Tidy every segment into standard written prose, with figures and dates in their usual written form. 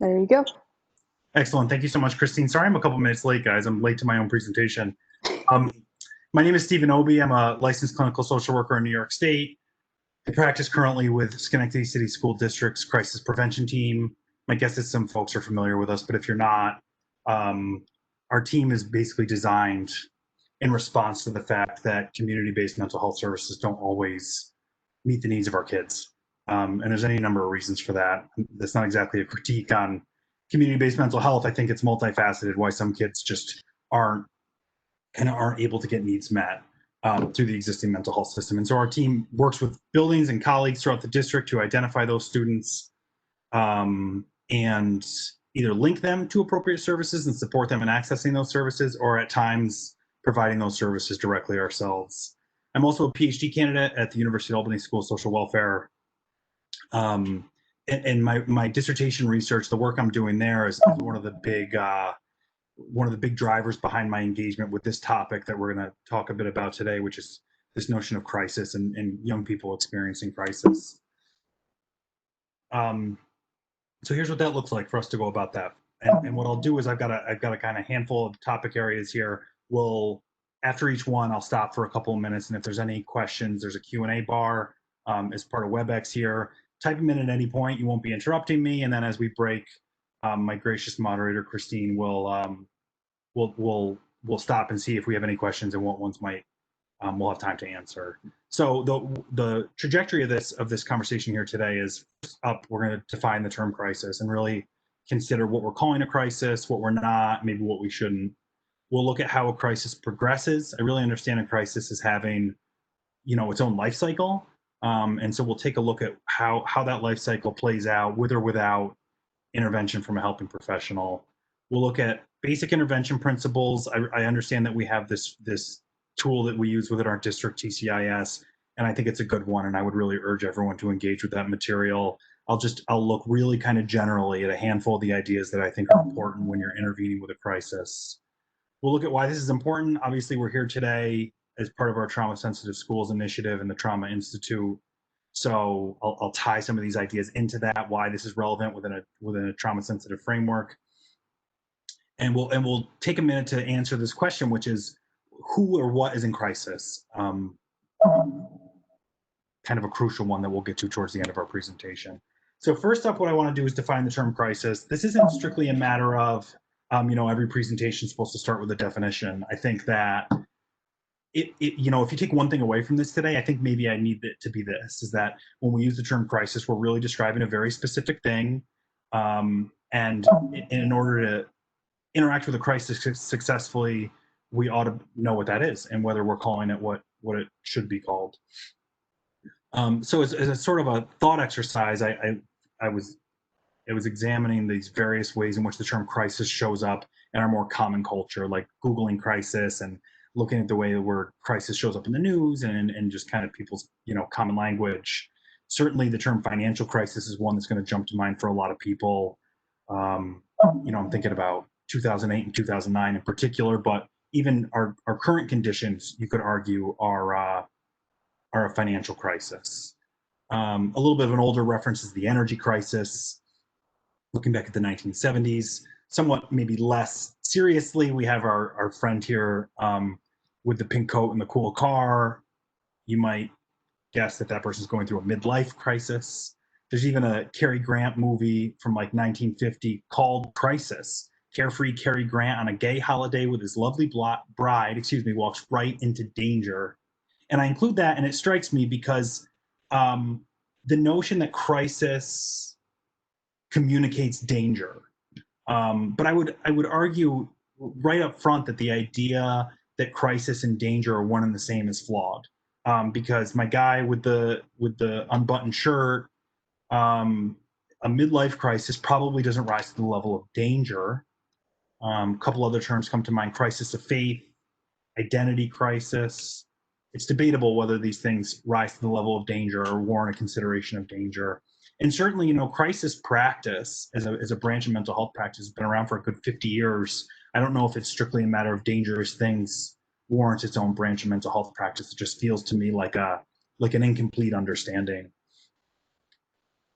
There you go. Excellent. Thank you so much, Christine. Sorry I'm a couple minutes late, guys. I'm late to my own presentation. Um, my name is Stephen Obi. I'm a licensed clinical social worker in New York State. I practice currently with Schenectady City School District's crisis prevention team. My guess is some folks are familiar with us, but if you're not, our team is basically designed in response to the fact that community-based mental health services don't always meet the needs of our kids. And there's any number of reasons for that. That's not exactly a critique on community-based mental health. I think it's multifaceted why some kids just aren't aren't able to get needs met through the existing mental health system. And so our team works with buildings and colleagues throughout the district to identify those students and either link them to appropriate services and support them in accessing those services, or at times providing those services directly ourselves. I'm also a PhD candidate at the University of Albany School of Social Welfare. And my dissertation research, the work I'm doing there is one of the big drivers behind my engagement with this topic that we're going to talk a bit about today, which is this notion of crisis and young people experiencing crisis. So here's what that looks like for us to go about that. And what I'll do is I've got a kind of handful of topic areas here. After each one, I'll stop for a couple of minutes, and if there's any questions, there's a Q&A bar as part of WebEx here. Type them in at any point. You won't be interrupting me, and then as we break, my gracious moderator Christine will we'll stop and see if we have any questions and what ones might we'll have time to answer. So the trajectory of this conversation here today is up. We're going to define the term crisis and really consider what we're calling a crisis, what we're not, maybe what we shouldn't. We'll look at how a crisis progresses. I really understand a crisis as having, its own life cycle, and so we'll take a look at how that life cycle plays out with or without intervention from a helping professional. We'll look at basic intervention principles. I understand that we have this tool that we use within our district, TCIS, and I think it's a good one, and I would really urge everyone to engage with that material. I'll look really kind of generally at a handful of the ideas that I think are important when you're intervening with a crisis. We'll look at why this is important. Obviously, we're here today as part of our Trauma Sensitive Schools Initiative and the Trauma Institute. So I'll tie some of these ideas into that, why this is relevant within a trauma sensitive framework. And we'll take a minute to answer this question, which is who or what is in crisis? Kind of a crucial one that we'll get to towards the end of our presentation. So first up, what I want to do is define the term crisis. This isn't strictly a matter of, every presentation is supposed to start with a definition. I think that if you take one thing away from this today, I think maybe I need it to be this, is that when we use the term crisis, we're really describing a very specific thing. And in order to interact with a crisis successfully, we ought to know what that is and whether we're calling it what it should be called. So as a sort of a thought exercise, I was examining these various ways in which the term crisis shows up in our more common culture, like Googling crisis and looking at the way the word crisis shows up in the news and just kind of people's common language. Certainly the term financial crisis is one that's going to jump to mind for a lot of people. I'm thinking about 2008 and 2009 in particular, but even our current conditions, you could argue, are a financial crisis. A little bit of an older reference is the energy crisis. Looking back at the 1970s, somewhat maybe less seriously, we have our friend here with the pink coat and the cool car. You might guess that person's going through a midlife crisis. There's even a Cary Grant movie from like 1950 called Crisis. Carefree Cary Grant on a gay holiday with his lovely bride, walks right into danger. And I include that, and it strikes me because the notion that crisis communicates danger. But I would argue right up front that the idea that crisis and danger are one and the same is flawed. Because my guy with the unbuttoned shirt, a midlife crisis probably doesn't rise to the level of danger. A couple other terms come to mind: crisis of faith, identity crisis. It's debatable whether these things rise to the level of danger or warrant a consideration of danger. And certainly, crisis practice as a branch of mental health practice has been around for a good 50 years. I don't know if it's strictly a matter of dangerous things warrants its own branch of mental health practice. It just feels to me like an incomplete understanding.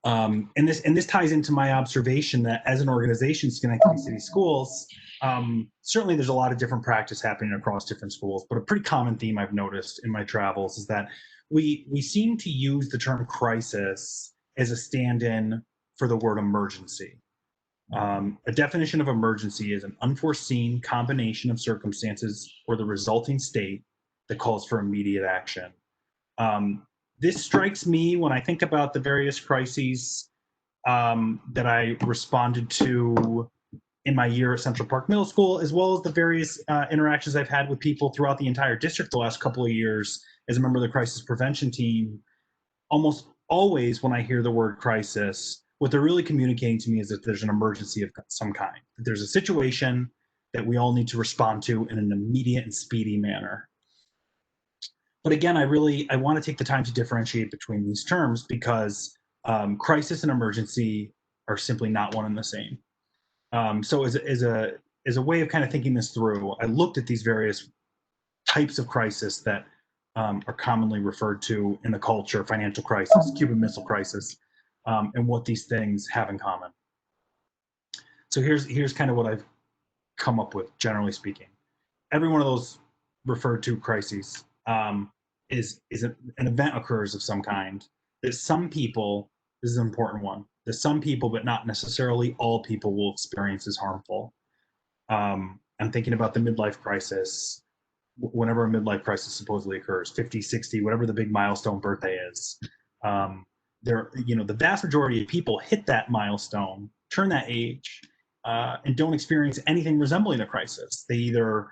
And this ties into my observation that as an organization, Schenectady City Schools, certainly there's a lot of different practice happening across different schools, but a pretty common theme I've noticed in my travels is that we seem to use the term crisis as a stand-in for the word emergency. A definition of emergency is an unforeseen combination of circumstances or the resulting state that calls for immediate action. This strikes me when I think about the various crises that I responded to in my year at Central Park Middle School, as well as the various interactions I've had with people throughout the entire district the last couple of years as a member of the crisis prevention team. Almost always when I hear the word crisis, what they're really communicating to me is that there's an emergency of some kind, that there's a situation that we all need to respond to in an immediate and speedy manner. But again, I want to take the time to differentiate between these terms because crisis and emergency are simply not one and the same. So as a way of kind of thinking this through, I looked at these various types of crisis that are commonly referred to in the culture: financial crisis, Cuban Missile Crisis, and what these things have in common. So here's kind of what I've come up with, generally speaking. Every one of those referred to crises is an event occurs of some kind that some people, this is an important one, that some people, but not necessarily all people, will experience as harmful. I'm thinking about the midlife crisis. Whenever a midlife crisis supposedly occurs, 50, 60, whatever the big milestone birthday is, the vast majority of people hit that milestone, turn that age, and don't experience anything resembling a crisis. They either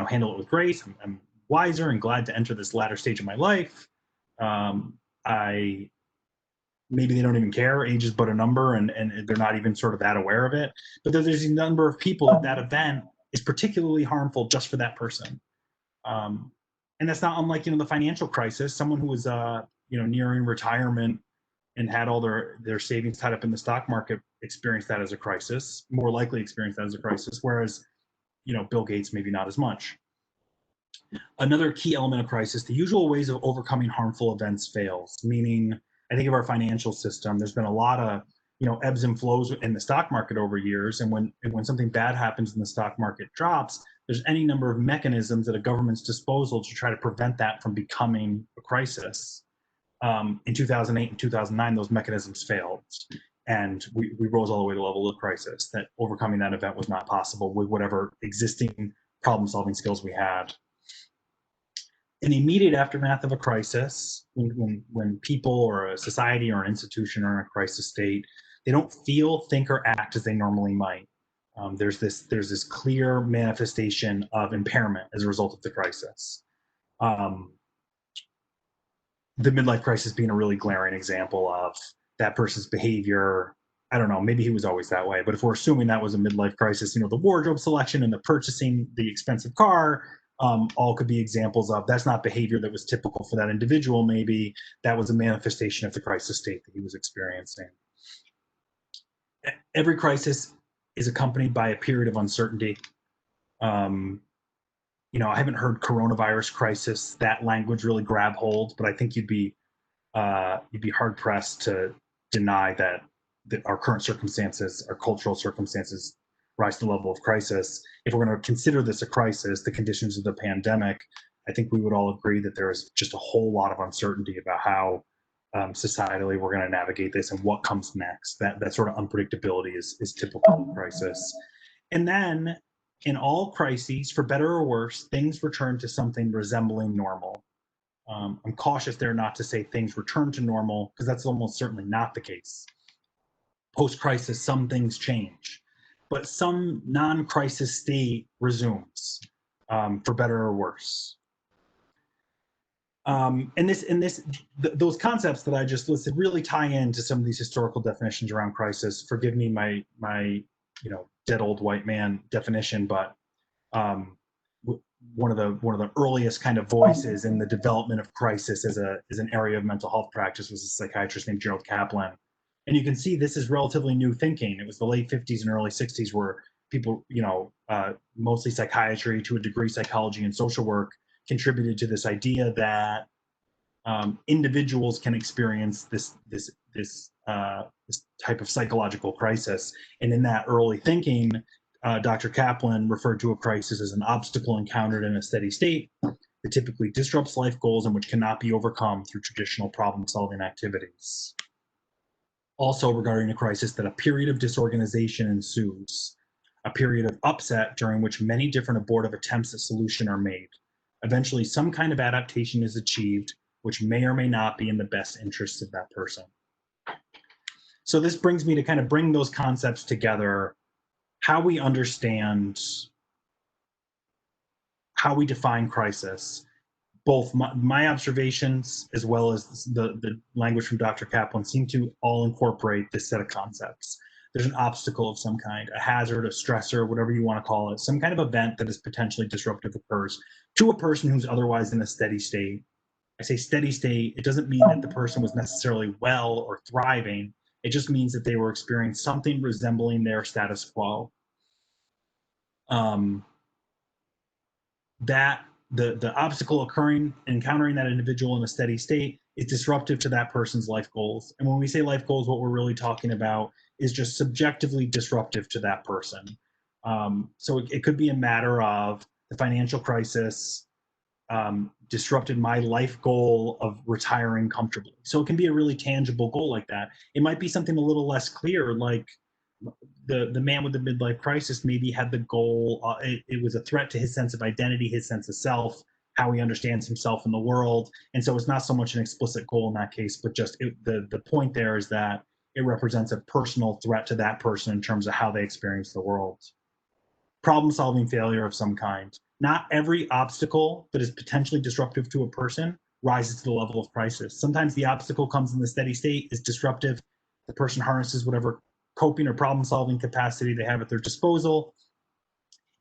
handle it with grace. I'm wiser and glad to enter this latter stage of my life. Maybe they don't even care. Age is but a number, and they're not even sort of that aware of it. But there's a number of people that event is particularly harmful just for that person. And that's not unlike, the financial crisis. Someone who was, nearing retirement and had all their savings tied up in the stock market experienced that as a crisis, more likely experienced that as a crisis, whereas, Bill Gates, maybe not as much. Another key element of crisis: the usual ways of overcoming harmful events fails, meaning I think of our financial system. There's been a lot of, ebbs and flows in the stock market over years. And when something bad happens and the stock market drops, there's any number of mechanisms at a government's disposal to try to prevent that from becoming a crisis. In 2008 and 2009, those mechanisms failed. And we rose all the way to the level of crisis, that overcoming that event was not possible with whatever existing problem-solving skills we had. In the immediate aftermath of a crisis, when people or a society or an institution are in a crisis state, they don't feel, think, or act as they normally might. There's this clear manifestation of impairment as a result of the crisis. The midlife crisis being a really glaring example of that person's behavior. I don't know, maybe he was always that way, but if we're assuming that was a midlife crisis, the wardrobe selection and the purchasing the expensive car, all could be examples of that's not behavior that was typical for that individual. Maybe that was a manifestation of the crisis state that he was experiencing. Every crisis is accompanied by a period of uncertainty. I haven't heard coronavirus crisis, that language really grab hold, but I think you'd be hard pressed to deny that our current circumstances, our cultural circumstances, rise to the level of crisis. If we're going to consider this a crisis, the conditions of the pandemic, I think we would all agree that there is just a whole lot of uncertainty about how societally we're going to navigate this and what comes next. That sort of unpredictability is typical of crisis. And then in all crises, for better or worse, things return to something resembling normal. I'm cautious there not to say things return to normal, because that's almost certainly not the case. Post-crisis, some things change, but some non-crisis state resumes, for better or worse. Those concepts that I just listed really tie into some of these historical definitions around crisis. Forgive me my dead old white man definition, but one of the earliest kind of voices in the development of crisis as an area of mental health practice was a psychiatrist named Gerald Kaplan. And you can see this is relatively new thinking. It was the late 50s and early 60s where people, mostly psychiatry, to a degree psychology and social work, contributed to this idea that individuals can experience this type of psychological crisis. And in that early thinking, Dr. Kaplan referred to a crisis as an obstacle encountered in a steady state that typically disrupts life goals and which cannot be overcome through traditional problem-solving activities. Also regarding a crisis, that a period of disorganization ensues, a period of upset during which many different abortive attempts at solution are made. Eventually, some kind of adaptation is achieved, which may or may not be in the best interests of that person. So this brings me to kind of bring those concepts together, how we understand, how we define crisis, both my observations as well as the language from Dr. Kaplan seem to all incorporate this set of concepts. There's an obstacle of some kind, a hazard, a stressor, whatever you want to call it, some kind of event that is potentially disruptive occurs to a person who's otherwise in a steady state. I say steady state, it doesn't mean that the person was necessarily well or thriving. It just means that they were experiencing something resembling their status quo. That the obstacle occurring, encountering that individual in a steady state is disruptive to that person's life goals. And when we say life goals, what we're really talking about is just subjectively disruptive to that person. So it could be a matter of the financial crisis disrupted my life goal of retiring comfortably. So it can be a really tangible goal like that. It might be something a little less clear, like the man with the midlife crisis maybe had the goal, it was a threat to his sense of identity, his sense of self, how he understands himself in the world. And so it's not so much an explicit goal in that case, but just the point there is that it represents a personal threat to that person in terms of how they experience the world. Problem-solving failure of some kind. Not every obstacle that is potentially disruptive to a person rises to the level of crisis. Sometimes the obstacle comes in the steady state, is disruptive. The person harnesses whatever coping or problem-solving capacity they have at their disposal,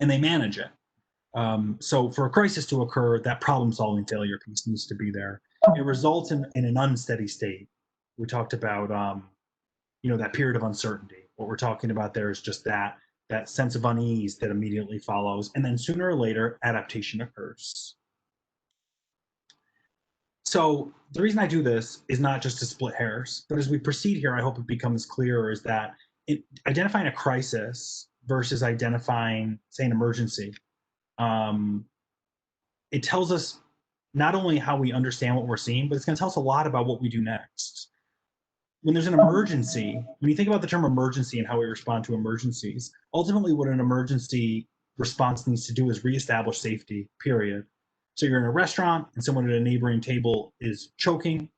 and they manage it. So for a crisis to occur, that problem-solving failure piece needs to be there. It results in an unsteady state. We talked about, that period of uncertainty. What we're talking about there is just that sense of unease that immediately follows, and then sooner or later, adaptation occurs. So the reason I do this is not just to split hairs, but as we proceed here, I hope it becomes clearer is that identifying a crisis versus identifying, say, an emergency, it tells us not only how we understand what we're seeing, but it's going to tell us a lot about what we do next. When there's an emergency, when you think about the term emergency and how we respond to emergencies, ultimately what an emergency response needs to do is reestablish safety, period. So you're in a restaurant and someone at a neighboring table is choking.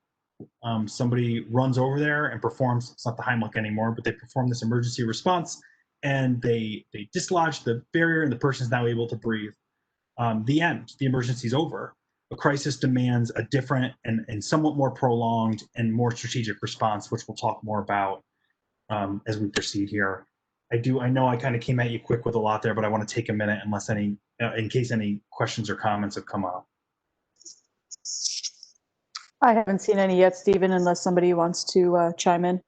Somebody runs over there and performs, it's not the Heimlich anymore, but they perform this emergency response and they dislodge the barrier and the person is now able to breathe. The end, the emergency is over. A crisis demands a different and somewhat more prolonged and more strategic response, which we'll talk more about as we proceed here. I know I kind of came at you quick with a lot there, but I want to take a minute in case any questions or comments have come up. I haven't seen any yet, Stephen, unless somebody wants to chime in.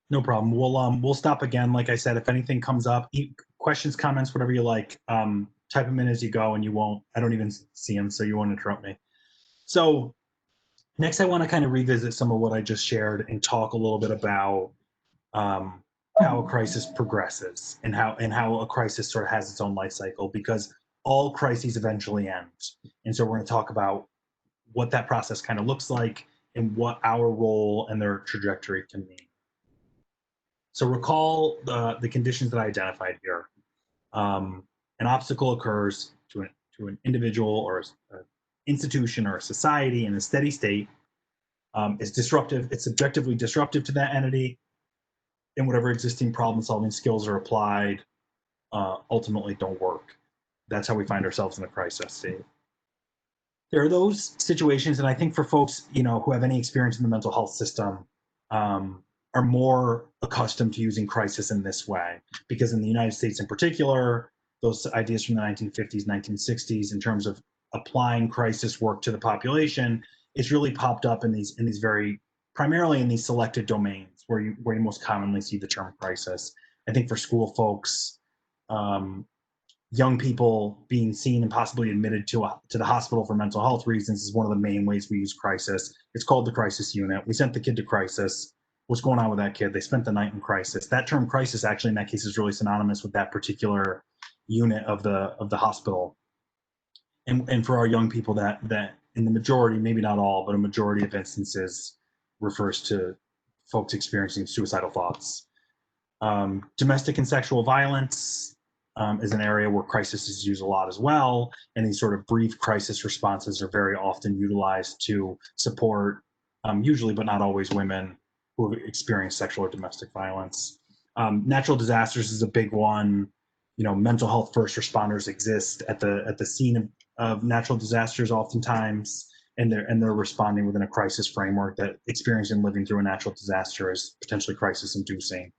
No problem. We'll stop again. Like I said, if anything comes up, questions, comments, whatever you like, type them in as you go, and I don't even see them, so you won't interrupt me. So next, I want to kind of revisit some of what I just shared and talk a little bit about how a crisis progresses and how a crisis sort of has its own life cycle, because all crises eventually end. And so we're going to talk about what that process kind of looks like and what our role and their trajectory can mean. So recall the conditions that I identified here. An obstacle occurs to an individual or an institution or a society in a steady state. It's disruptive. It's subjectively disruptive to that entity, and whatever existing problem-solving skills are applied ultimately don't work. That's how we find ourselves in a crisis state. There are those situations, and I think for folks who have any experience in the mental health system, are more accustomed to using crisis in this way, because in the United States in particular, those ideas from the 1950s, 1960s, in terms of applying crisis work to the population, it's really popped up in these very, primarily in these selected domains where you most commonly see the term crisis. I think for school folks, young people being seen and possibly admitted to the hospital for mental health reasons is one of the main ways we use crisis. It's called the crisis unit. We sent the kid to crisis. What's going on with that kid? They spent the night in crisis. That term crisis actually in that case is really synonymous with that particular unit of the hospital. And for our young people, that in the majority, maybe not all, but a majority of instances refers to folks experiencing suicidal thoughts. Domestic and sexual violence is an area where crisis is used a lot as well. And these sort of brief crisis responses are very often utilized to support, usually but not always, women who have experienced sexual or domestic violence. Natural disasters is a big one. Mental health first responders exist at the scene of natural disasters oftentimes, and they're responding within a crisis framework that experiencing and living through a natural disaster is potentially crisis inducing.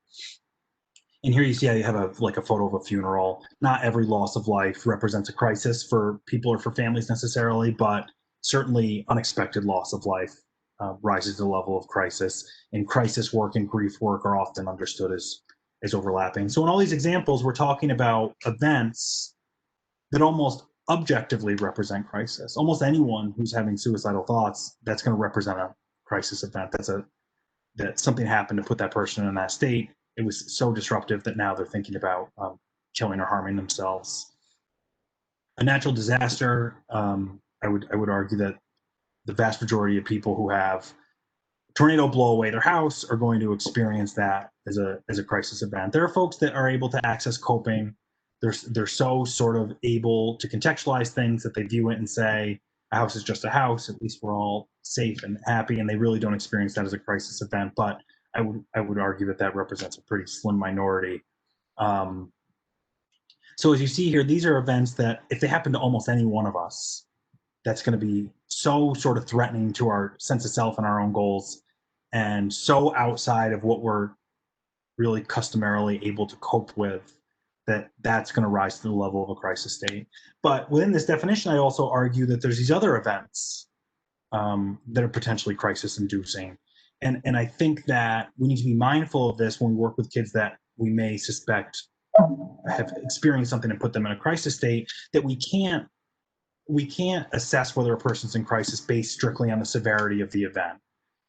And here you see how you have a photo of a funeral. Not every loss of life represents a crisis for people or for families necessarily, but certainly unexpected loss of life rises to the level of crisis. And crisis work and grief work are often understood as overlapping. So in all these examples, we're talking about events that almost objectively represent crisis. Almost anyone who's having suicidal thoughts, that's going to represent a crisis event. That something happened to put that person in that state. It was so disruptive that now they're thinking about killing or harming themselves. A natural disaster, I would argue that the vast majority of people who have tornado blow away their house are going to experience that as a crisis event. There are folks that are able to access coping. They're so sort of able to contextualize things that they view it and say, a house is just a house, at least we're all safe and happy, and they really don't experience that as a crisis event. But I would argue that represents a pretty slim minority. So as you see here, these are events that if they happen to almost any one of us, that's going to be so sort of threatening to our sense of self and our own goals, and so outside of what we're really customarily able to cope with, that's going to rise to the level of a crisis state. But within this definition, I also argue that there's these other events that are potentially crisis inducing. And I think that we need to be mindful of this when we work with kids that we may suspect have experienced something and put them in a crisis state, that we can't assess whether a person's in crisis based strictly on the severity of the event.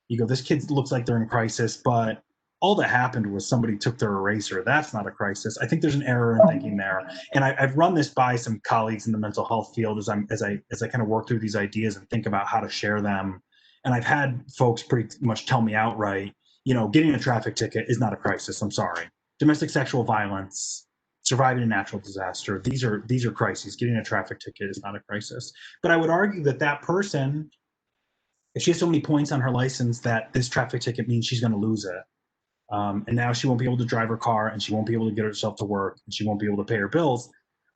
You go, this kid looks like they're in crisis, but all that happened was somebody took their eraser. That's not a crisis. I think there's an error in thinking there. And I've run this by some colleagues in the mental health field as I kind of work through these ideas and think about how to share them. And I've had folks pretty much tell me outright, getting a traffic ticket is not a crisis. I'm sorry. Domestic sexual violence, surviving a natural disaster, these are crises. Getting a traffic ticket is not a crisis. But I would argue that person, if she has so many points on her license that this traffic ticket means she's going to lose it, and now she won't be able to drive her car, and she won't be able to get herself to work, and she won't be able to pay her bills,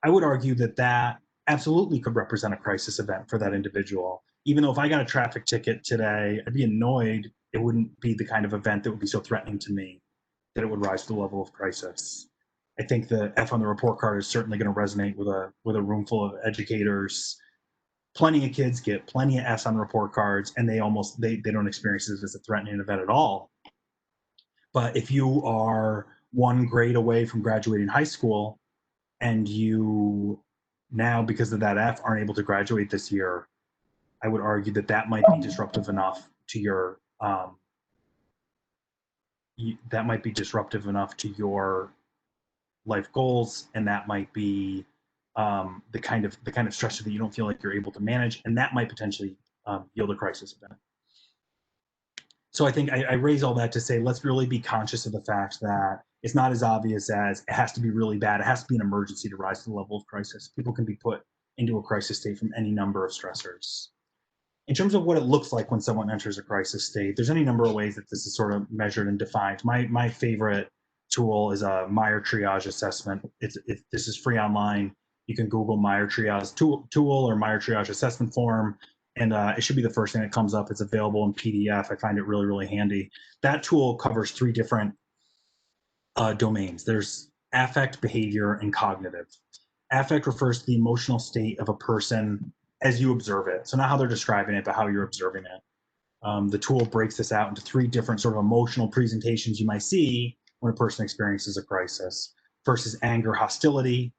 I would argue that absolutely could represent a crisis event for that individual. Even though if I got a traffic ticket today, I'd be annoyed. It wouldn't be the kind of event that would be so threatening to me that it would rise to the level of crisis. I think the F on the report card is certainly going to resonate with a room full of educators. Plenty of kids get plenty of F's on report cards, and they don't experience this as a threatening event at all. But if you are one grade away from graduating high school and you now, because of that F, aren't able to graduate this year, I would argue that might be disruptive enough to your life goals, and that might be the kind of stressor that you don't feel like you're able to manage, and that might potentially yield a crisis event. So I think I raise all that to say, let's really be conscious of the fact that it's not as obvious as it has to be really bad. It has to be an emergency to rise to the level of crisis. People can be put into a crisis state from any number of stressors. In terms of what it looks like when someone enters a crisis state, there's any number of ways that this is sort of measured and defined. My favorite tool is a Meyer triage assessment. This is free online. You can Google Meyer triage tool or Meyer triage assessment form, and it should be the first thing that comes up. It's available in PDF. I find it really, really handy. That tool covers 3 different domains. There's affect, behavior, and cognitive. Affect refers to the emotional state of a person as you observe it. So not how they're describing it, but how you're observing it. The tool breaks this out into 3 different sort of emotional presentations you might see when a person experiences a crisis. First is anger, hostility.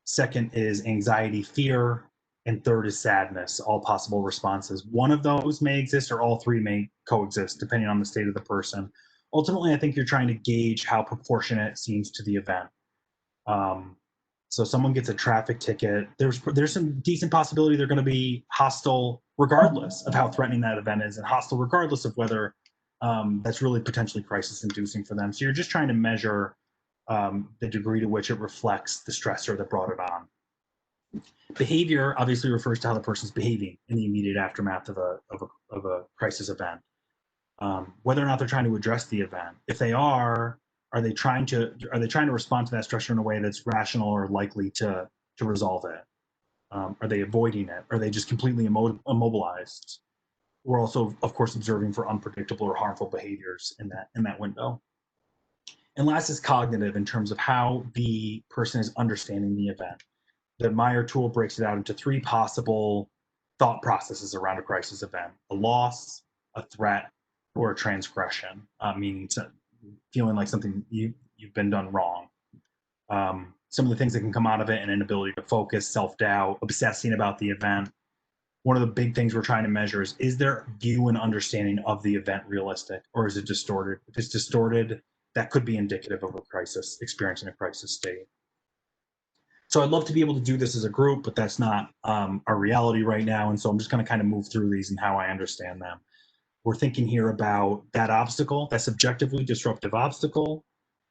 Second is anxiety, fear. And third is sadness, all possible responses. One of those may exist or all three may coexist, depending on the state of the person. Ultimately, I think you're trying to gauge how proportionate it seems to the event. So someone gets a traffic ticket, there's some decent possibility they're going to be hostile regardless of how threatening that event is, and hostile regardless of whether that's really potentially crisis inducing for them. So you're just trying to measure the degree to which it reflects the stressor that brought it on. Behavior obviously refers to how the person's behaving in the immediate aftermath of a crisis event. Whether or not they're trying to address the event. If they are they trying to respond to that stressor in a way that's rational or likely to resolve it? Are they avoiding it? Are they just completely immobilized? We're also, of course, observing for unpredictable or harmful behaviors in that window. And last is cognitive, in terms of how the person is understanding the event. The Meyer tool breaks it out into three possible thought processes around a crisis event: a loss, a threat, or a transgression, meaning feeling like something you've been done wrong. Some of the things that can come out of it: an inability to focus, self-doubt, obsessing about the event. One of the big things we're trying to measure is their view and understanding of the event realistic, or is it distorted? If it's distorted, that could be indicative of a crisis, experiencing a crisis state. So I'd love to be able to do this as a group, but that's not our reality right now. And so I'm just going to kind of move through these and how I understand them. We're thinking here about that obstacle, that subjectively disruptive obstacle,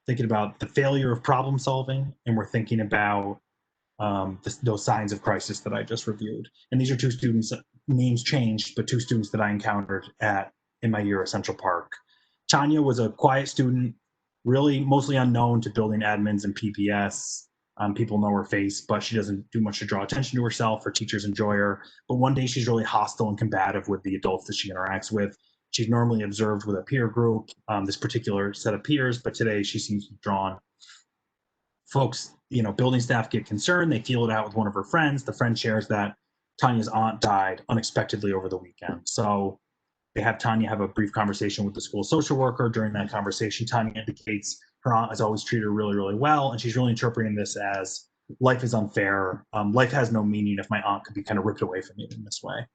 thinking about the failure of problem solving, and we're thinking about those signs of crisis that I just reviewed. And these are two students, names changed, but two students that I encountered in my year at Central Park. Tanya was a quiet student, really mostly unknown to building admins and PPS. People know her face, but she doesn't do much to draw attention to herself. Her teachers enjoy her. But one day she's really hostile and combative with the adults that she interacts with. She's normally observed with a peer group, this particular set of peers, but today she seems drawn. Folks, building staff get concerned. They feel it out with one of her friends. The friend shares that Tanya's aunt died unexpectedly over the weekend. So they have Tanya have a brief conversation with the school social worker. During that conversation, Tanya indicates her aunt has always treated her really, really well, and she's really interpreting this as life is unfair. Life has no meaning if my aunt could be kind of ripped away from me in this way.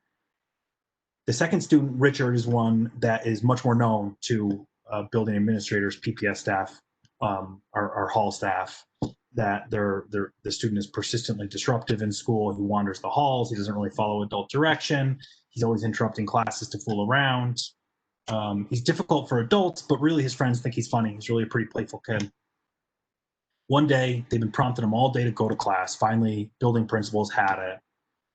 The second student, Richard, is one that is much more known to building administrators, PPS staff, our hall staff, that the student is persistently disruptive in school. He wanders the halls. He doesn't really follow adult direction. He's always interrupting classes to fool around. He's difficult for adults, but really his friends think he's funny. He's really a pretty playful kid. One day, they've been prompting him all day to go to class. Finally, building principal's had it.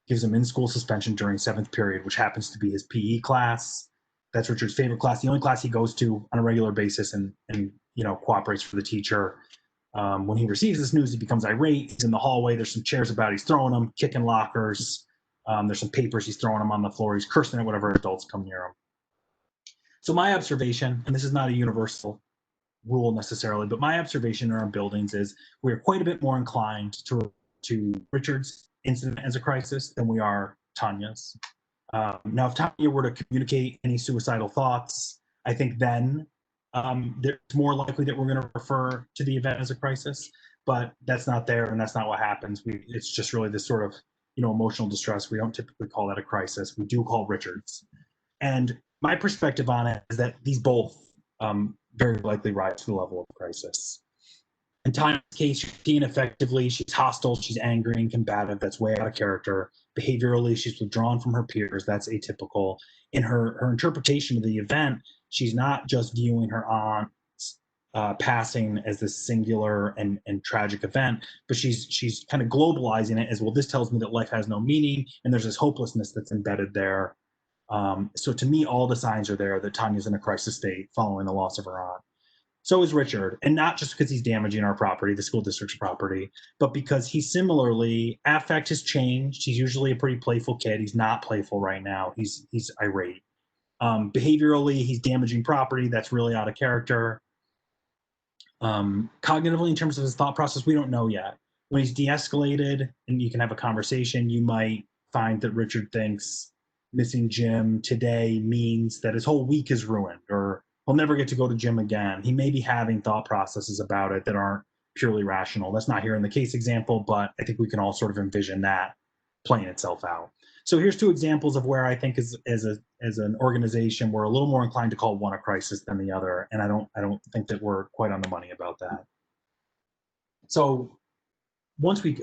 Gives him in-school suspension during 7th period, which happens to be his PE class. That's Richard's favorite class, the only class he goes to on a regular basis and cooperates for the teacher. When he receives this news, he becomes irate. He's in the hallway. There's some chairs about. He's throwing them, kicking lockers. There's some papers. He's throwing them on the floor. He's cursing at whatever adults come near him. So my observation, and this is not a universal rule necessarily, but my observation in our buildings is we're quite a bit more inclined to Richard's incident as a crisis than we are Tanya's. Now, if Tanya were to communicate any suicidal thoughts, I think then it's more likely that we're going to refer to the event as a crisis, but that's not there, and that's not what happens. It's just really this sort of emotional distress. We don't typically call that a crisis. We do call Richard's. And my perspective on it is that these both very likely rise to the level of crisis. In Tanya's case, she's being effectively, she's hostile, she's angry and combative. That's way out of character. Behaviorally, she's withdrawn from her peers. That's atypical. In her interpretation of the event, she's not just viewing her aunt's passing as this singular and tragic event, but she's kind of globalizing it as, well, this tells me that life has no meaning, and there's this hopelessness that's embedded there. So to me, all the signs are there that Tanya's in a crisis state following the loss of her aunt. So is Richard, and not just because he's damaging our property, the school district's property, but because he similarly, affect has changed. He's usually a pretty playful kid. He's not playful right now. He's irate. Behaviorally, he's damaging property. That's really out of character. Cognitively, in terms of his thought process, we don't know yet. When he's de-escalated and you can have a conversation, you might find that Richard thinks missing gym today means that his whole week is ruined, or he'll never get to go to gym again. He may be having thought processes about it that aren't purely rational. That's not here in the case example, but I think we can all sort of envision that playing itself out. So here's two examples of where I think as an organization we're a little more inclined to call one a crisis than the other, and I don't think that we're quite on the money about that. So once we,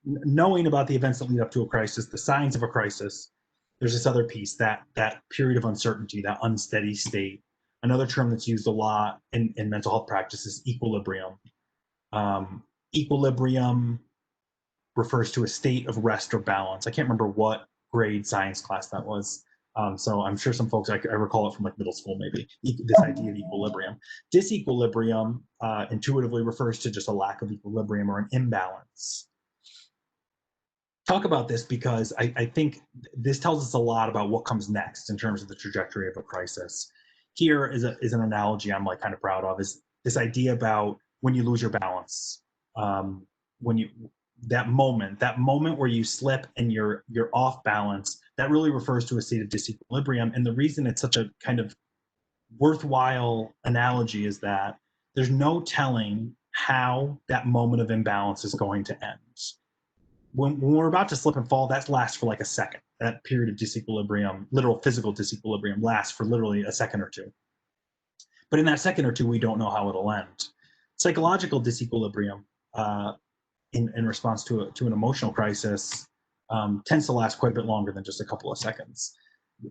knowing about the events that lead up to a crisis, the signs of a crisis, there's this other piece, that period of uncertainty, that unsteady state. Another term that's used a lot in mental health practice is equilibrium. Equilibrium refers to a state of rest or balance. I can't remember what grade science class that was. So I'm sure some folks, I recall it from like middle school maybe, this idea of equilibrium. Disequilibrium intuitively refers to just a lack of equilibrium or an imbalance. Talk about this because I think this tells us a lot about what comes next in terms of the trajectory of a crisis. Here is an analogy I'm like kind of proud of, is this idea about when you lose your balance. That moment where you slip and you're off balance, that really refers to a state of disequilibrium. And the reason it's such a kind of worthwhile analogy is that there's no telling how that moment of imbalance is going to end. When we're about to slip and fall, that lasts for like a second. That period of disequilibrium, literal physical disequilibrium, lasts for literally a second or two. But in that second or two, we don't know how it'll end. Psychological disequilibrium, in response to an emotional crisis, tends to last quite a bit longer than just a couple of seconds.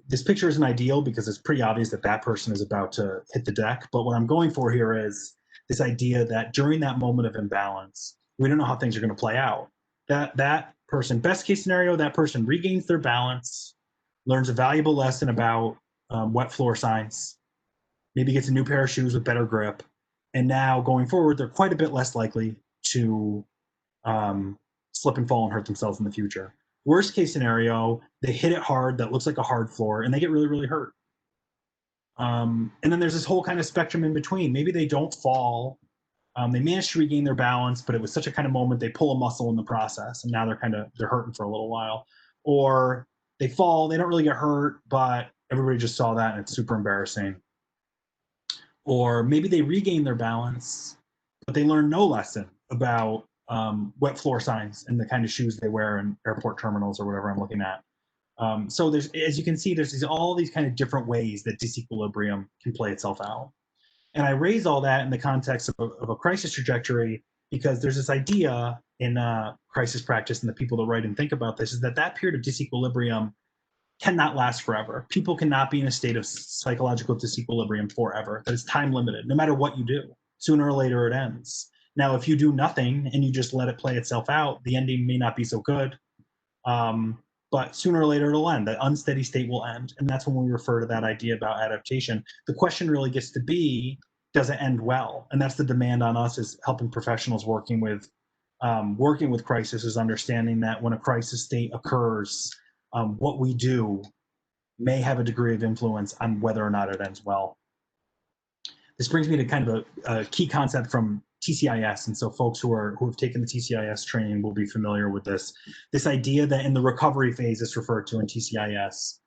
This picture isn't ideal because it's pretty obvious that that person is about to hit the deck. But what I'm going for here is this idea that during that moment of imbalance, we don't know how things are going to play out. That person, best case scenario, that person regains their balance, learns a valuable lesson about wet floor signs, maybe gets a new pair of shoes with better grip, and now going forward, they're quite a bit less likely to slip and fall and hurt themselves in the future. Worst case scenario, they hit it hard, that looks like a hard floor, and they get really, really hurt. And then there's this whole kind of spectrum in between. Maybe they don't fall. They managed to regain their balance, but it was such a kind of moment, they pull a muscle in the process, and now they're hurting for a little while. Or they fall, they don't really get hurt, but everybody just saw that and it's super embarrassing. Or maybe they regain their balance, but they learn no lesson about wet floor signs and the kind of shoes they wear in airport terminals or whatever I'm looking at. So there's, as you can see, there's all these kind of different ways that disequilibrium can play itself out. And I raise all that in the context of a crisis trajectory because there's this idea in crisis practice and the people that write and think about this is that period of disequilibrium cannot last forever. People cannot be in a state of psychological disequilibrium forever. That is time limited. No matter what you do, sooner or later it ends. Now, if you do nothing and you just let it play itself out, the ending may not be so good. But sooner or later it'll end. The unsteady state will end. And that's when we refer to that idea about adaptation. The question really gets to be, does it end well? And that's the demand on us as helping professionals working with crisis, is understanding that when a crisis state occurs, what we do may have a degree of influence on whether or not it ends well. This brings me to kind of a key concept from TCIS, and so folks who have taken the TCIS training will be familiar with this idea that in the recovery phase, it's referred to in TCIS,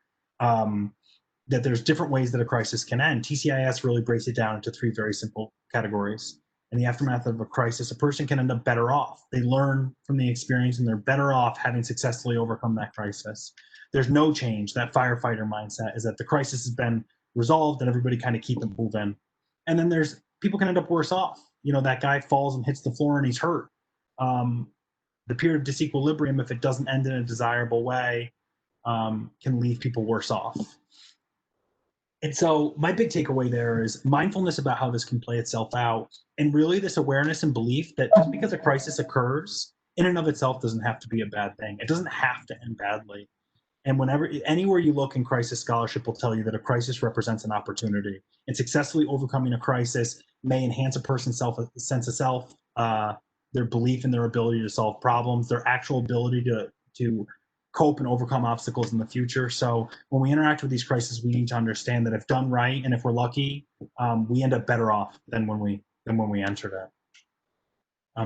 that there's different ways that a crisis can end. TCIS really breaks it down into three very simple categories. In the aftermath of a crisis, a person can end up better off. They learn from the experience and they're better off having successfully overcome that crisis. There's no change. That firefighter mindset is that the crisis has been resolved and everybody kind of keep it moving. And then there's people can end up worse off. That guy falls and hits the floor and he's hurt. The period of disequilibrium, if it doesn't end in a desirable way, can leave people worse off. And so my big takeaway there is mindfulness about how this can play itself out, and really this awareness and belief that just because a crisis occurs in and of itself doesn't have to be a bad thing. It doesn't have to end badly. And anywhere you look in crisis scholarship will tell you that a crisis represents an opportunity. And successfully overcoming a crisis may enhance a person's sense of self, their belief in their ability to solve problems, their actual ability to cope and overcome obstacles in the future. So when we interact with these crises, we need to understand that if done right, and if we're lucky, we end up better off than when we entered it.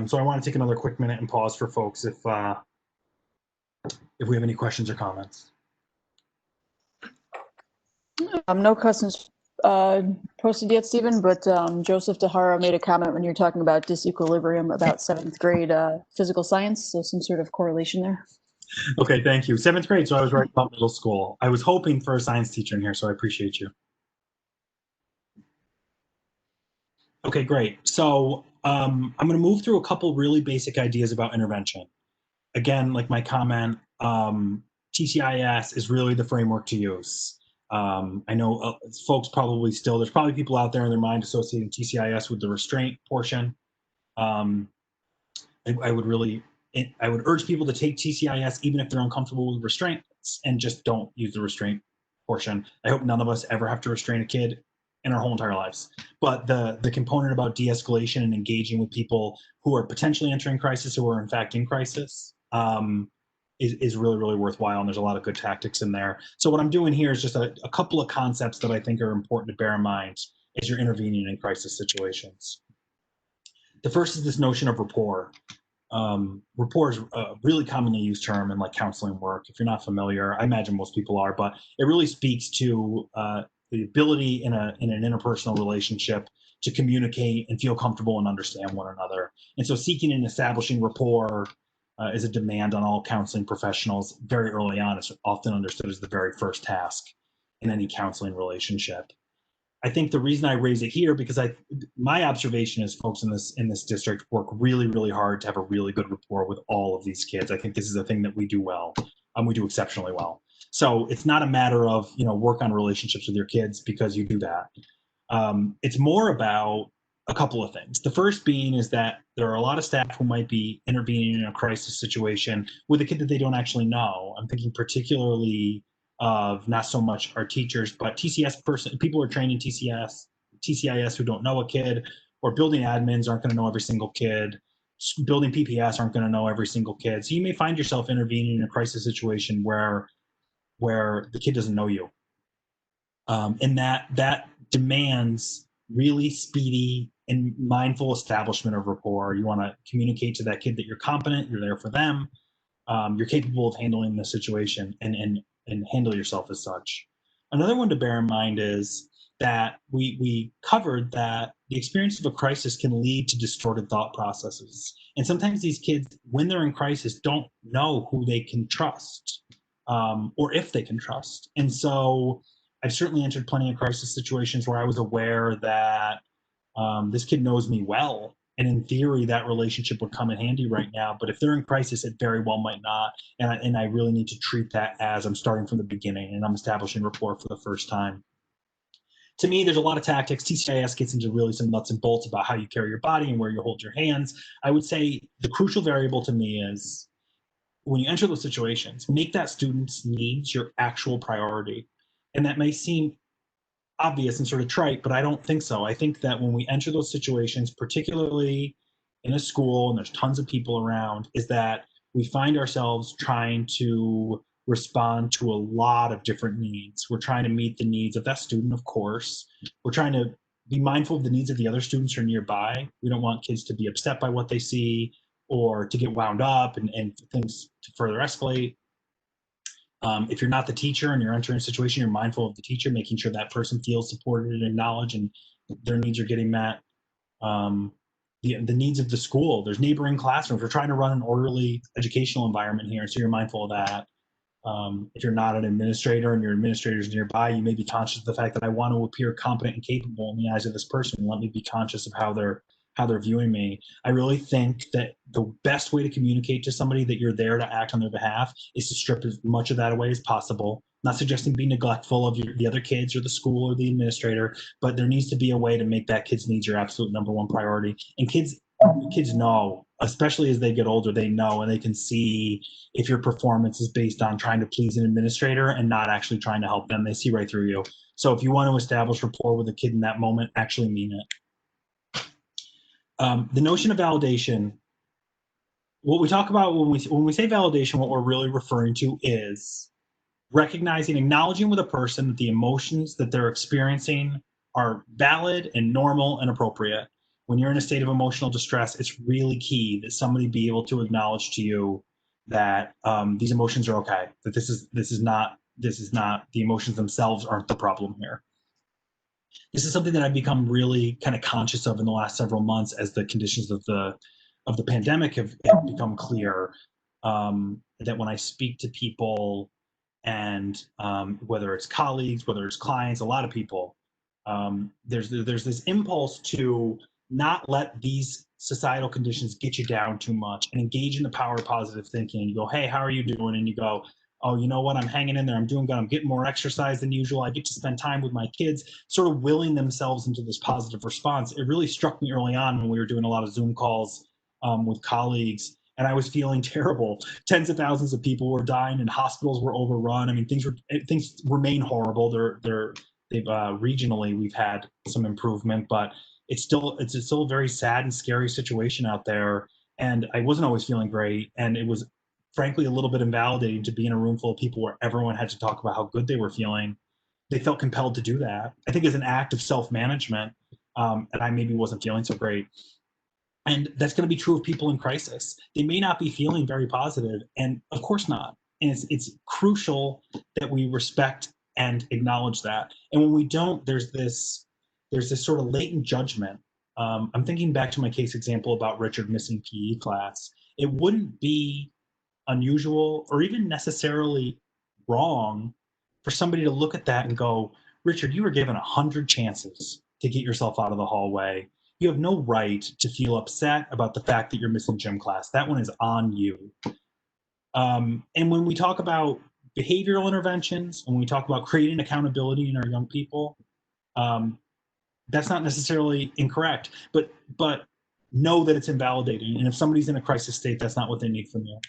So I want to take another quick minute and pause for folks if we have any questions or comments. No questions posted yet, Stephen, but Joseph DeHara made a comment when you were talking about disequilibrium about seventh grade physical science, so some sort of correlation there. Okay, thank you. Seventh grade, so I was right about middle school. I was hoping for a science teacher in here, so I appreciate you. Okay, great. So I'm going to move through a couple really basic ideas about intervention. Again, like my comment, TCIS is really the framework to use. I know folks probably still, there's probably people out there in their mind associating TCIS with the restraint portion. I would urge people to take TCIS even if they're uncomfortable with restraints and just don't use the restraint portion. I hope none of us ever have to restrain a kid in our whole entire lives. But the component about de-escalation and engaging with people who are potentially entering crisis or are in fact in crisis is really, really worthwhile. And there's a lot of good tactics in there. So what I'm doing here is just a couple of concepts that I think are important to bear in mind as you're intervening in crisis situations. The first is this notion of rapport. Rapport is a really commonly used term in like counseling work. If you're not familiar, I imagine most people are, but it really speaks to the ability in an interpersonal relationship to communicate and feel comfortable and understand one another. And so seeking and establishing rapport is a demand on all counseling professionals very early on. It's often understood as the very first task in any counseling relationship. I think the reason I raise it here because my observation is folks in this district work really, really hard to have a really good rapport with all of these kids. I think this is a thing that we do well. We do exceptionally well. So it's not a matter of work on relationships with your kids because you do that. It's more about a couple of things. The first being is that there are a lot of staff who might be intervening in a crisis situation with a kid that they don't actually know. I'm thinking particularly of not so much our teachers, but people who are trained in TCIS who don't know a kid, or building admins aren't going to know every single kid. Building PPS aren't going to know every single kid. So you may find yourself intervening in a crisis situation where the kid doesn't know you. And that demands really speedy and mindful establishment of rapport. You want to communicate to that kid that you're competent, you're there for them, you're capable of handling the situation, and handle yourself as such. Another one to bear in mind is that we covered that the experience of a crisis can lead to distorted thought processes. And sometimes these kids, when they're in crisis, don't know who they can trust or if they can trust. And so I've certainly entered plenty of crisis situations where I was aware that this kid knows me well. And in theory, that relationship would come in handy right now. But if they're in crisis, it very well might not. And I really need to treat that as I'm starting from the beginning and I'm establishing rapport for the first time. To me, there's a lot of tactics. TCIS gets into really some nuts and bolts about how you carry your body and where you hold your hands. I would say the crucial variable to me is when you enter those situations, make that student's needs your actual priority. And that may seem obvious and sort of trite, but I don't think so. I think that when we enter those situations, particularly in a school and there's tons of people around, is that we find ourselves trying to respond to a lot of different needs. We're trying to meet the needs of that student, of course. We're trying to be mindful of the needs of the other students who are nearby. We don't want kids to be upset by what they see or to get wound up and things to further escalate. If you're not the teacher and you're entering a situation, you're mindful of the teacher, making sure that person feels supported and acknowledged and their needs are getting met. The needs of the school, there's neighboring classrooms. We're trying to run an orderly educational environment here, so you're mindful of that. If you're not an administrator and your administrator is nearby, you may be conscious of the fact that I want to appear competent and capable in the eyes of this person. Let me be conscious of how they're viewing me. I really think that the best way to communicate to somebody that you're there to act on their behalf is to strip as much of that away as possible. Not suggesting be neglectful of the other kids or the school or the administrator, but there needs to be a way to make that kid's needs your absolute number one priority. And kids know, especially as they get older, they know and they can see if your performance is based on trying to please an administrator and not actually trying to help them. They see right through you. So if you want to establish rapport with a kid in that moment, actually mean it. The notion of validation, what we talk about when we say validation, what we're really referring to is recognizing, acknowledging with a person that the emotions that they're experiencing are valid and normal and appropriate. When you're in a state of emotional distress, it's really key that somebody be able to acknowledge to you that these emotions are okay, that this is not the emotions themselves aren't the problem here. This is something that I've become really kind of conscious of in the last several months as the conditions of the pandemic have become clear. That when I speak to people, and whether it's colleagues, whether it's clients, a lot of people, there's this impulse to not let these societal conditions get you down too much and engage in the power of positive thinking. You go, hey, how are you doing? And you go, oh, you know what? I'm hanging in there. I'm doing good. I'm getting more exercise than usual. I get to spend time with my kids, sort of willing themselves into this positive response. It really struck me early on when we were doing a lot of Zoom calls with colleagues, and I was feeling terrible. Tens of thousands of people were dying, and hospitals were overrun. I mean, things remain horrible. They've regionally we've had some improvement, but it's still a very sad and scary situation out there. And I wasn't always feeling great, and it was frankly a little bit invalidating to be in a room full of people where everyone had to talk about how good they were feeling. They felt compelled to do that, I think, as an act of self-management. And I maybe wasn't feeling so great. And that's going to be true of people in crisis. They may not be feeling very positive, and of course not. And it's crucial that we respect and acknowledge that. And when we don't, there's this sort of latent judgment. I'm thinking back to my case example about Richard missing PE class. It wouldn't be unusual or even necessarily wrong for somebody to look at that and go, Richard, you were given 100 chances to get yourself out of the hallway. You have no right to feel upset about the fact that you're missing gym class. That one is on you. And when we talk about behavioral interventions, and when we talk about creating accountability in our young people, that's not necessarily incorrect, but know that it's invalidating. And if somebody's in a crisis state, that's not what they need from you.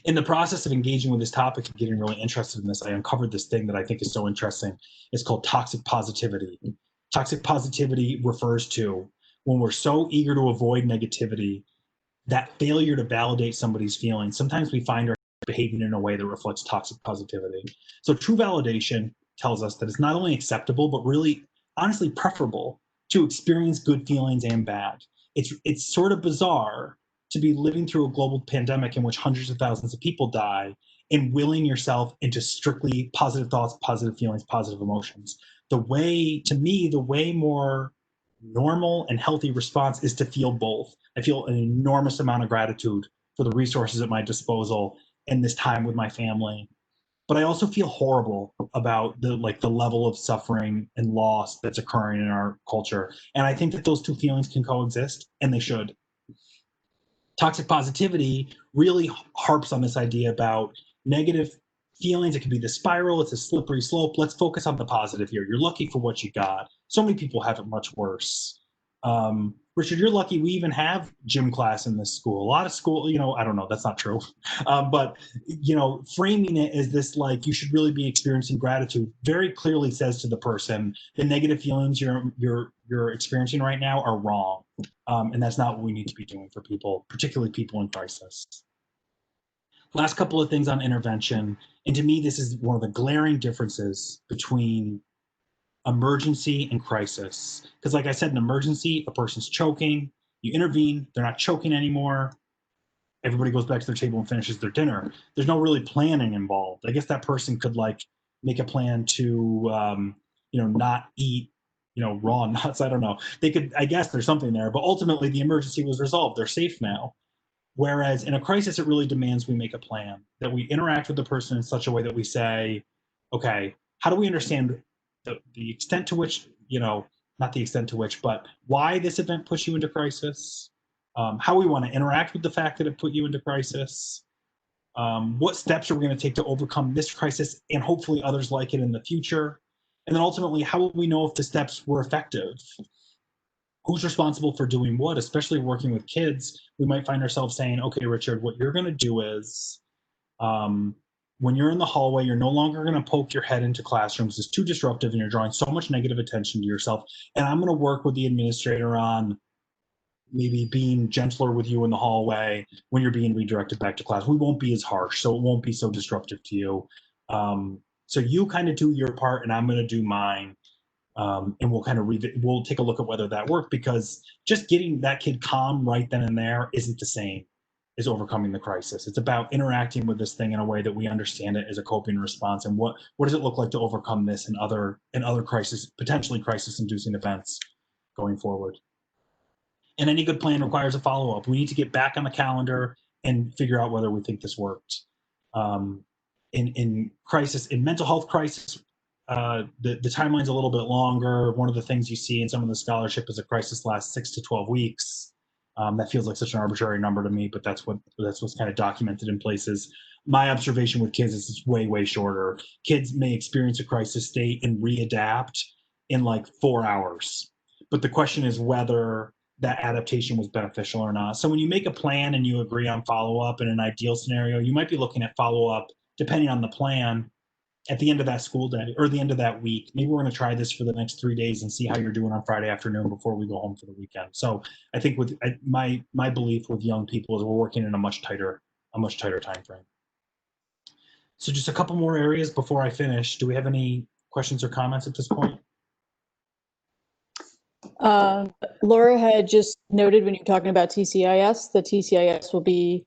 In the process of engaging with this topic and getting really interested in this, I uncovered this thing that I think is so interesting. It's called toxic positivity. Toxic positivity refers to when we're so eager to avoid negativity, that failure to validate somebody's feelings. Sometimes we find ourselves behaving in a way that reflects toxic positivity. So true validation tells us that it's not only acceptable, but really, honestly, preferable to experience good feelings and bad. It's sort of bizarre to be living through a global pandemic in which hundreds of thousands of people die and willing yourself into strictly positive thoughts, positive feelings, positive emotions. The way more normal and healthy response is to feel both. I feel an enormous amount of gratitude for the resources at my disposal and this time with my family. But I also feel horrible about the level of suffering and loss that's occurring in our culture. And I think that those two feelings can coexist, and they should. Toxic positivity really harps on this idea about negative feelings. It can be the spiral, it's a slippery slope. Let's focus on the positive here. You're lucky for what you got. So many people have it much worse. Richard, you're lucky we even have gym class in this school. A lot of school, I don't know, that's not true. But framing it as this, like, you should really be experiencing gratitude, very clearly says to the person, the negative feelings you're experiencing right now are wrong. And that's not what we need to be doing for people, particularly people in crisis. Last couple of things on intervention. And to me, this is one of the glaring differences between emergency and crisis. Because like I said, in emergency, a person's choking, you intervene, they're not choking anymore. Everybody goes back to their table and finishes their dinner. There's no really planning involved. I guess that person could make a plan to, not eat, raw nuts. I don't know. I guess there's something there, but ultimately the emergency was resolved. They're safe now. Whereas in a crisis, it really demands we make a plan, that we interact with the person in such a way that we say, okay, how do we understand the extent to which, not the extent to which, but why this event pushed you into crisis, how we want to interact with the fact that it put you into crisis, what steps are we going to take to overcome this crisis and hopefully others like it in the future, and then ultimately, how will we know if the steps were effective? Who's responsible for doing what? Especially working with kids, we might find ourselves saying, okay, Richard, what you're going to do is, when you're in the hallway, you're no longer going to poke your head into classrooms. It's too disruptive and you're drawing so much negative attention to yourself. And I'm going to work with the administrator on maybe being gentler with you in the hallway when you're being redirected back to class. We won't be as harsh, so it won't be so disruptive to you. So you kind of do your part and I'm going to do mine. And we'll take a look at whether that worked, because just getting that kid calm right then and there isn't the same is overcoming the crisis. It's about interacting with this thing in a way that we understand it as a coping response, and what does it look like to overcome this and other crisis, potentially crisis-inducing events going forward. And any good plan requires a follow-up. We need to get back on the calendar and figure out whether we think this worked. In crisis, in mental health crisis, the timeline's a little bit longer. One of the things you see in some of the scholarship is a crisis lasts 6 to 12 weeks. That feels like such an arbitrary number to me, but that's what's kind of documented in places. My observation with kids is it's way shorter. Kids may experience a crisis state and readapt in like 4 hours. But the question is whether that adaptation was beneficial or not. So when you make a plan and you agree on follow-up in an ideal scenario, you might be looking at follow-up, depending on the plan, at the end of that school day or the end of that week. Maybe we're going to try this for the next 3 days and see how you're doing on Friday afternoon before we go home for the weekend. So I think with my belief with young people is we're working in a much tighter time frame. So just a couple more areas before I finish. Do we have any questions or comments at this point? Laura had just noted when you're talking about TCIS, the TCIS will be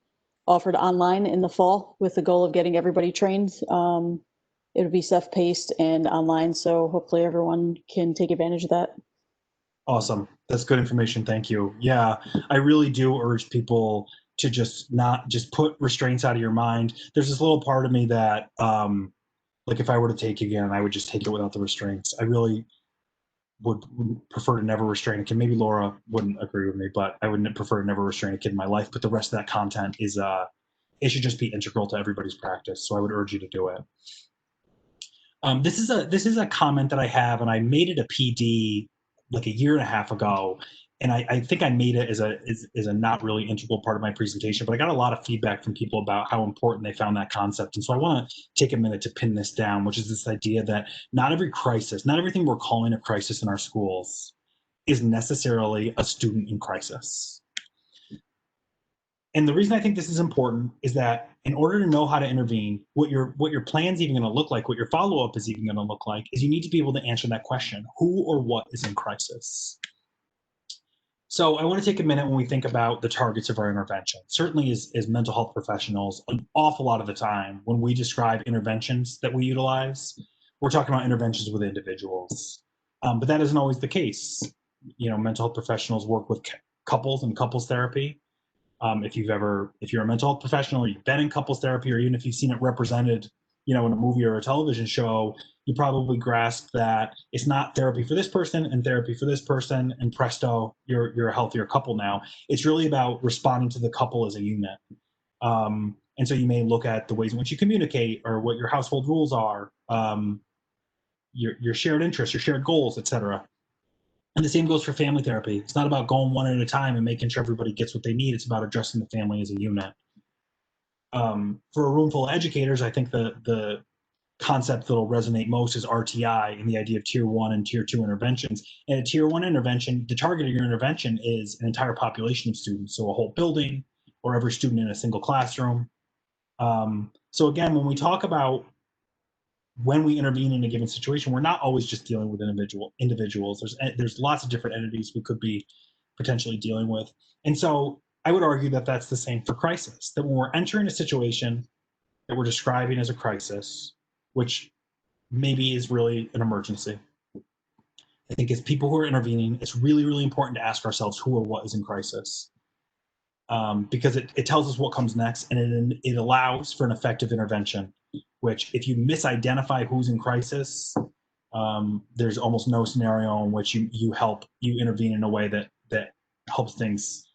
offered online in the fall with the goal of getting everybody trained. It'll be self-paced and online, so hopefully everyone can take advantage of that. Awesome. That's good information. Thank you. Yeah, I really do urge people to just put restraints out of your mind. There's this little part of me that, like if I were to take again, I would just take it without the restraints. I really would prefer to never restrain a kid. Maybe Laura wouldn't agree with me, but I would prefer to never restrain a kid in my life. But the rest of that content is, it should just be integral to everybody's practice. So I would urge you to do it. This is a comment that I have, and I made it a PD like 1.5 years ago, and I think I made it as a not really integral part of my presentation, but I got a lot of feedback from people about how important they found that concept. And so I want to take a minute to pin this down, which is this idea that not everything we're calling a crisis in our schools is necessarily a student in crisis. And the reason I think this is important is that in order to know how to intervene, what your plan's even going to look like, what your follow-up is even going to look like, is you need to be able to answer that question: who or what is in crisis? So I want to take a minute when we think about the targets of our intervention. Certainly as mental health professionals, an awful lot of the time when we describe interventions that we utilize, we're talking about interventions with individuals. But that isn't always the case. You know, mental health professionals work with couples and couples therapy. If you're a mental health professional, or you've been in couples therapy, or even if you've seen it represented, you know, in a movie or a television show, you probably grasp that it's not therapy for this person and therapy for this person, and presto, you're a healthier couple now. It's really about responding to the couple as a unit. And so you may look at the ways in which you communicate, or what your household rules are, your shared interests, your shared goals, etc. And the same goes for family therapy. It's not about going one at a time and making sure everybody gets what they need. It's about addressing the family as a unit. For a room full of educators, I think the concept that'll resonate most is RTI, and the idea of tier 1 and tier 2 interventions. And a tier 1 intervention, the target of your intervention is an entire population of students, so a whole building or every student in a single classroom. So again, when we talk about when we intervene in a given situation, we're not always just dealing with individuals. There's lots of different entities we could be potentially dealing with. And so I would argue that that's the same for crisis, that when we're entering a situation that we're describing as a crisis, which maybe is really an emergency, I think as people who are intervening, it's really, really important to ask ourselves who or what is in crisis. Because it tells us what comes next, and it allows for an effective intervention, which if you misidentify who's in crisis, there's almost no scenario in which you intervene in a way that helps things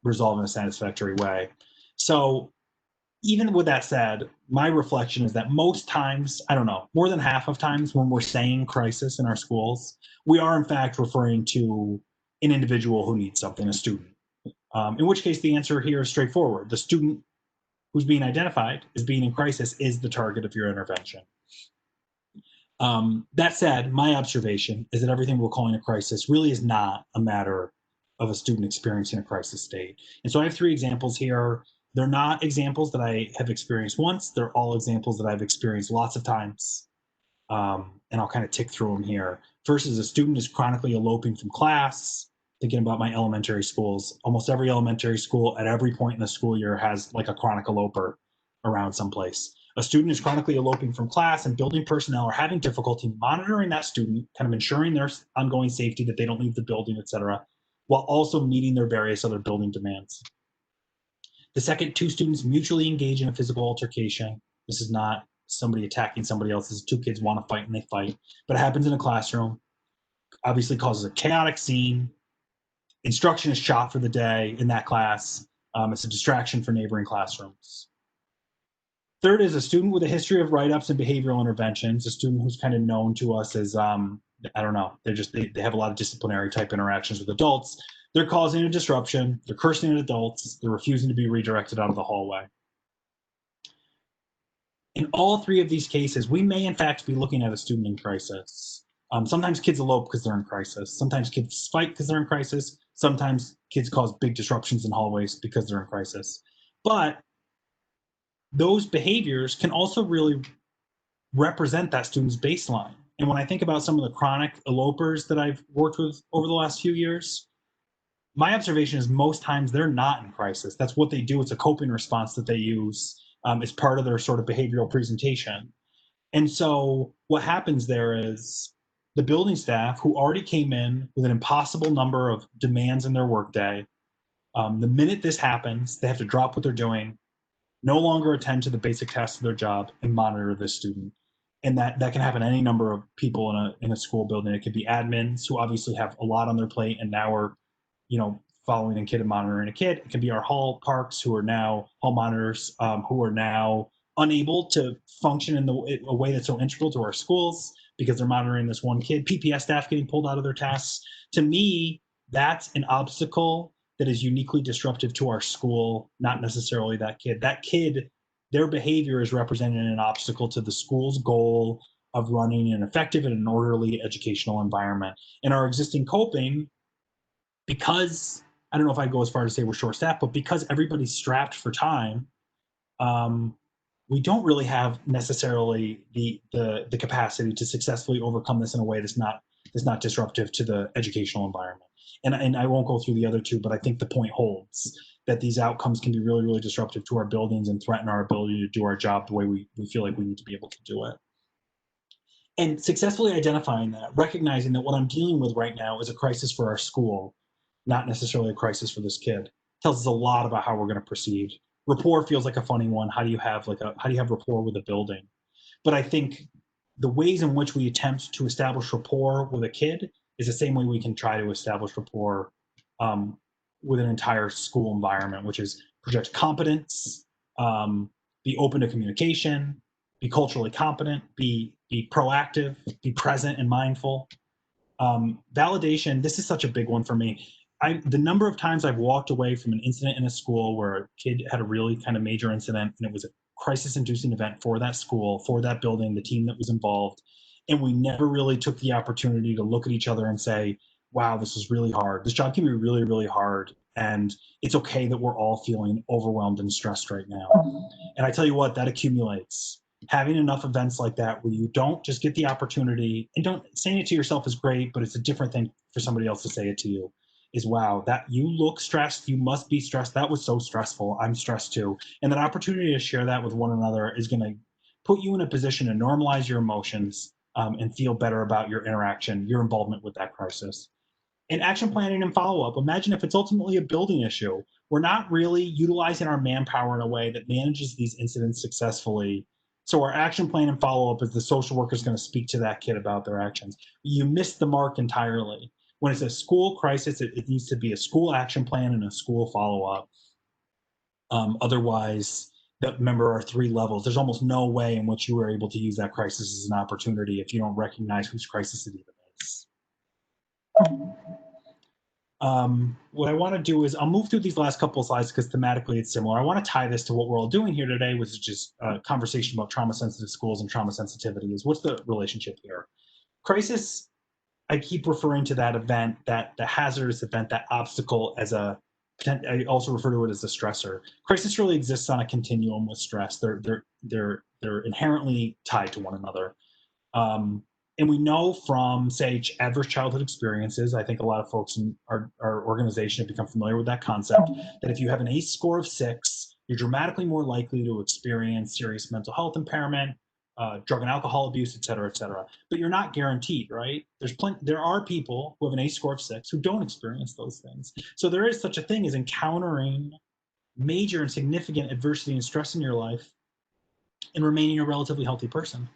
resolve in a satisfactory way. So even with that said, my reflection is that most times, I don't know, more than half of times when we're saying crisis in our schools, we are in fact referring to an individual who needs something, a student. In which case the answer here is straightforward. The student who's being identified as being in crisis is the target of your intervention. That said, my observation is that everything we're calling a crisis really is not a matter of a student experiencing a crisis state. And so I have 3 examples here. They're not examples that I have experienced once. They're all examples that I've experienced lots of times. And I'll kind of tick through them here. First is a student is chronically eloping from class. thinking about my elementary schools. Almost every elementary school at every point in the school year has like a chronic eloper around someplace. A student is chronically eloping from class, and building personnel are having difficulty monitoring that student, kind of ensuring their ongoing safety, that they don't leave the building, etc., while also meeting their various other building demands. The second, two students mutually engage in a physical altercation. This is not somebody attacking somebody else. This is two kids want to fight and they fight, but it happens in a classroom. Obviously causes a chaotic scene. Instruction is shot for the day in that class. It's a distraction for neighboring classrooms. Third is a student with a history of write-ups and behavioral interventions, a student who's kind of known to us as, I don't know, they have a lot of disciplinary type interactions with adults. They're causing a disruption, they're cursing at adults, they're refusing to be redirected out of the hallway. In all three of these cases, we may in fact be looking at a student in crisis. Sometimes kids elope because they're in crisis. Sometimes kids fight because they're in crisis. Sometimes kids cause big disruptions in hallways because they're in crisis. But those behaviors can also really represent that student's baseline. And when I think about some of the chronic elopers that I've worked with over the last few years, my observation is most times they're not in crisis. That's what they do. It's a coping response that they use as part of their sort of behavioral presentation. And so what happens there is the building staff, who already came in with an impossible number of demands in their workday, the minute this happens, they have to drop what they're doing, no longer attend to the basic tasks of their job, and monitor this student. And that can happen to any number of people in a school building. It could be admins who obviously have a lot on their plate and now are, following a kid and monitoring a kid. It can be our hall parks who are now hall monitors, who are now unable to function in a way that's so integral to our schools because they're monitoring this one kid. PPS staff getting pulled out of their tasks. To me, that's an obstacle that is uniquely disruptive to our school, not necessarily that kid. That kid, their behavior is representing an obstacle to the school's goal of running an effective and an orderly educational environment. In our existing coping, because I don't know if I'd go as far as to say we're short staffed, but because everybody's strapped for time, we don't really have necessarily the capacity to successfully overcome this in a way that's not disruptive to the educational environment. And I won't go through the other two, but I think the point holds that these outcomes can be really, really disruptive to our buildings and threaten our ability to do our job the way we feel like we need to be able to do it. And successfully identifying that, recognizing that what I'm dealing with right now is a crisis for our school, not necessarily a crisis for this kid, tells us a lot about how we're going to proceed. Rapport feels like a funny one. How do you have rapport with a building? But I think the ways in which we attempt to establish rapport with a kid is the same way we can try to establish rapport with an entire school environment, which is project competence, be open to communication, be culturally competent, be proactive, be present and mindful. Validation, this is such a big one for me. The number of times I've walked away from an incident in a school where a kid had a really kind of major incident and it was a crisis-inducing event for that school, for that building, the team that was involved, and we never really took the opportunity to look at each other and say, wow, this is really hard. This job can be really, really hard, and it's okay that we're all feeling overwhelmed and stressed right now. And I tell you what, that accumulates. Having enough events like that where you don't just get the opportunity, and don't saying it to yourself is great, but it's a different thing for somebody else to say it to you, is wow, that you look stressed, you must be stressed. That was so stressful. I'm stressed too. And that opportunity to share that with one another is going to put you in a position to normalize your emotions and feel better about your interaction, your involvement with that crisis. And action planning and follow-up. Imagine if it's ultimately a building issue. We're not really utilizing our manpower in a way that manages these incidents successfully. So our action plan and follow-up is the social worker is going to speak to that kid about their actions. You missed the mark entirely. When it's a school crisis, it needs to be a school action plan and a school follow-up. Otherwise, remember our three levels. There's almost no way in which you are able to use that crisis as an opportunity if you don't recognize whose crisis it even is. What I want to do is I'll move through these last couple of slides because thematically it's similar. I want to tie this to what we're all doing here today, which is just a conversation about trauma-sensitive schools and trauma sensitivity. Is what's the relationship here? Crisis, I keep referring to that event, that the hazardous event, that obstacle as I also refer to it as a stressor. Crisis really exists on a continuum with stress. They're inherently tied to one another. And we know from, say, adverse childhood experiences, I think a lot of folks in our organization have become familiar with that concept, that if you have an ACE score of 6, you're dramatically more likely to experience serious mental health impairment, drug and alcohol abuse, et cetera, et cetera. But you're not guaranteed, right? There are people who have an ACE score of 6 who don't experience those things. So there is such a thing as encountering major and significant adversity and stress in your life and remaining a relatively healthy person.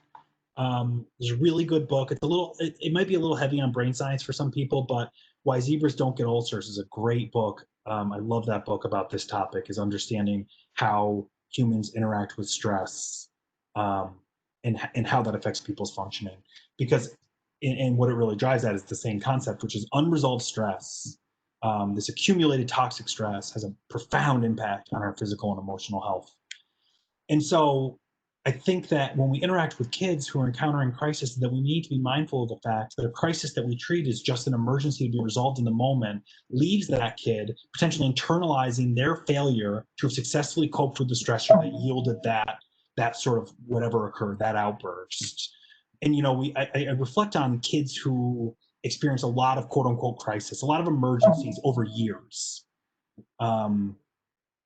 There's a really good book. It might be a little heavy on brain science for some people, but Why Zebras Don't Get Ulcers is a great book. I love that book about this topic, is understanding how humans interact with stress, and how that affects people's functioning. Because, and what it really drives at is the same concept, which is unresolved stress. This accumulated toxic stress has a profound impact on our physical and emotional health. And so I think that when we interact with kids who are encountering crisis, that we need to be mindful of the fact that a crisis that we treat as just an emergency to be resolved in the moment leaves that kid potentially internalizing their failure to have successfully coped with the stressor that yielded that sort of whatever occurred, that outburst. And I reflect on kids who experience a lot of quote unquote crisis, a lot of emergencies over years.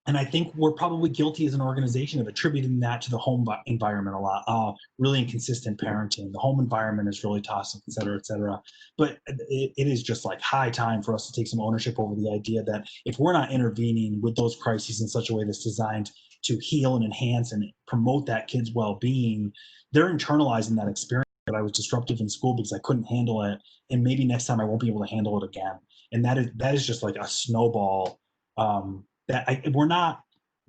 And I think we're probably guilty as an organization of attributing that to the home environment a lot. Really inconsistent parenting. The home environment is really toxic, et cetera, et cetera. But it is just like high time for us to take some ownership over the idea that if we're not intervening with those crises in such a way that's designed to heal and enhance and promote that kid's well-being, they're internalizing that experience that I was disruptive in school because I couldn't handle it, and maybe next time I won't be able to handle it again. And that is just like a snowball. We're not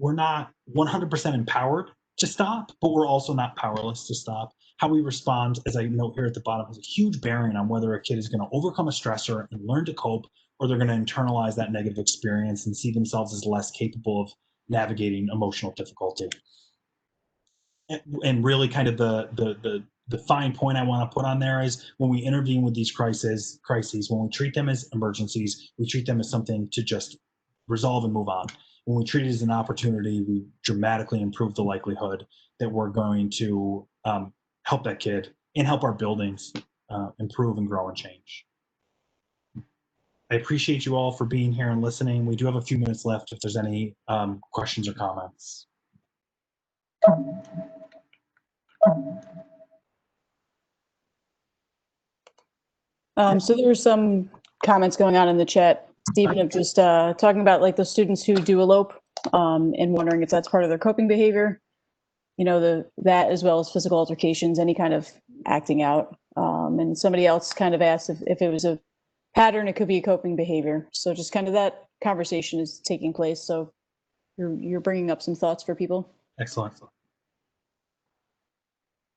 100% empowered to stop, but we're also not powerless to stop. How we respond, as I note here at the bottom, has a huge bearing on whether a kid is going to overcome a stressor and learn to cope, or they're going to internalize that negative experience and see themselves as less capable of navigating emotional difficulty. And really, kind of the fine point I want to put on there is when we intervene with these crises, when we treat them as emergencies, we treat them as something to just resolve and move on. When we treat it as an opportunity, we dramatically improve the likelihood that we're going to help that kid and help our buildings improve and grow and change. I appreciate you all for being here and listening. We do have a few minutes left if there's any questions or comments. So there were some comments going on in the chat, Stephen, of just talking about like the students who do elope and wondering if that's part of their coping behavior. That as well as physical altercations, any kind of acting out. And somebody else kind of asked if it was a pattern, it could be a coping behavior. So just kind of that conversation is taking place. So you're bringing up some thoughts for people. Excellent.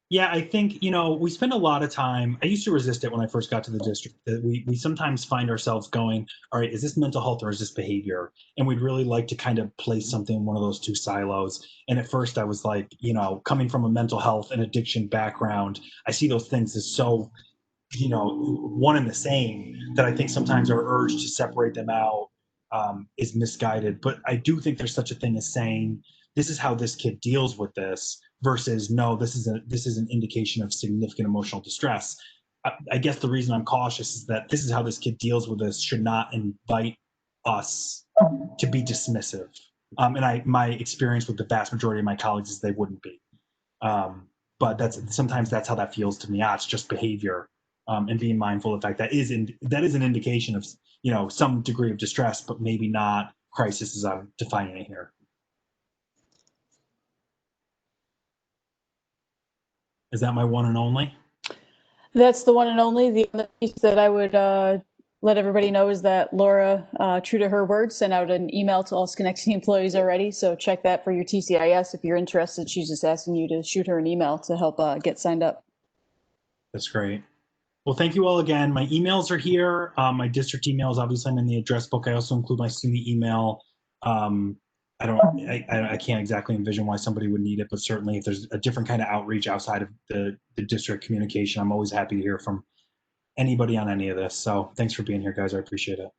Yeah, I think, we spend a lot of time. I used to resist it when I first got to the district. That we sometimes find ourselves going, all right, is this mental health or is this behavior? And we'd really like to kind of place something in one of those two silos. And at first I was like, coming from a mental health and addiction background, I see those things as so, one and the same, that I think sometimes our urge to separate them out is misguided. But I do think there's such a thing as saying, this is how this kid deals with this, versus no, this is an indication of significant emotional distress. I guess the reason I'm cautious is that this is how this kid deals with this should not invite us to be dismissive. And my experience with the vast majority of my colleagues is they wouldn't be. But sometimes that's how that feels to me. It's just behavior, and being mindful of the fact that is an indication of some degree of distress, but maybe not crisis as I'm defining it here. Is that my one and only? That's the one and only. The other piece that I would let everybody know is that Laura, true to her word, sent out an email to all Schenectady employees already. So check that for your TCIS if you're interested. She's just asking you to shoot her an email to help get signed up. That's great. Well, thank you all again. My emails are here. My district emails, obviously, I'm in the address book. I also include my SUNY email. I can't exactly envision why somebody would need it, but certainly if there's a different kind of outreach outside of the district communication, I'm always happy to hear from anybody on any of this. So thanks for being here, guys. I appreciate it.